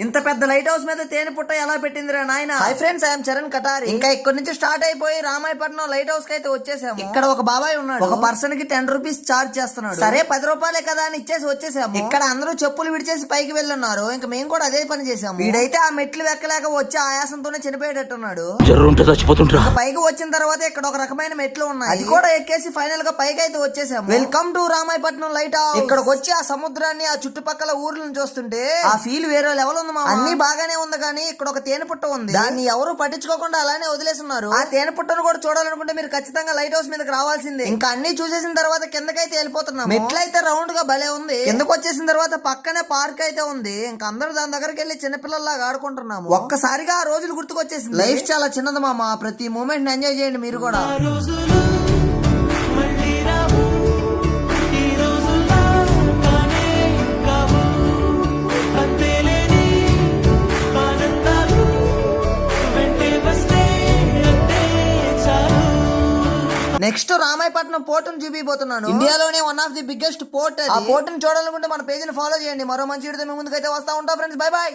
ఇంత పెద్ద light house మీద తేనె పుట్ట ఎలా పెట్టిందిరా నాయన. Hi friends, I'm Charan Katari. ఇంకా ఇక్కడ నుంచి స్టార్ట్ అయిపోయి రామాయపట్నం లైట్ హౌస్ కి అయితే వచ్చేసాము. ఇక్కడ ఒక బాబాయ్ ఉన్నాడు, ఒక పర్సన్ కి 10 రూపీస్ చార్జ్ చేస్తున్నాడు. సరే 10 రూపాయలే కదా అని ఇచ్చేసి వచ్చేసాము. ఇక్కడ అందరూ చెప్పులు విడిచేసి పైకి వెళ్ళున్నారు. ఇంకా మేము కూడా అదే పని చేసాము. వీడైతే ఆ మెట్లు ఎక్కలేక వచ్చి ఆయాసంతోనే చనిపోయేటట్టున్నాడు. పైకి వచ్చిన తర్వాత ఇక్కడ ఒక రకమైన మెట్లు ఉన్నాయి, అది కూడా ఎక్కేసి ఫైనల్ గా పైకి అయితే వచ్చేసాము. Welcome to Ramayapatnam light house. ఇక్కడికి వచ్చి ఆ సముద్రాన్ని, ఆ చుట్టుపక్కల ఊర్లను చూస్తుంటే ఆ ఫీల్ వేరే లెవెల్ ఉంది. అన్ని బాగానే ఉంది కానీ ఇక్కడ ఒక తేనె పుట్ట ఉంది, దాన్ని ఎవరు పట్టించుకోకుండా అలానే వదిలేస్తున్నారు. ఆ తేనె పుట్టను కూడా చూడాలనుకుంటే మీరు ఖచ్చితంగా లైట్ హౌస్ మీదకి రావాల్సిందే. ఇంకా అన్ని చూసేసిన తర్వాత కిందకైతే వెళ్ళిపోతున్నాం. మెట్లయితే రౌండ్ గా భలే ఉంది. కిందకు వచ్చేసిన తర్వాత పక్కనే పార్క్ అయితే ఉంది. ఇంకా అందరూ దాని దగ్గరికి వెళ్ళి చిన్నపిల్లల్లాగా ఆడుకుంటున్నాము. ఒక్కసారిగా ఆ రోజులు గుర్తుకొచ్చేసింది. లైఫ్ చాలా చిన్నది మామ, ప్రతి మూమెంట్ ఎంజాయ్ చేయండి మీరు కూడా. నెక్స్ట్ రామాయపట్నం పోర్టును చూపిపోతున్నాను. ఇండియాలోనే one of the biggest port. ఆ పోర్టును చూడాలనుకుంటే మన పేజీని ఫాలో చేయండి. మరో మంచి వీడియోతో మీ ముందుకైతే వస్తా ఉంటా ఫ్రెండ్స్. Bye bye.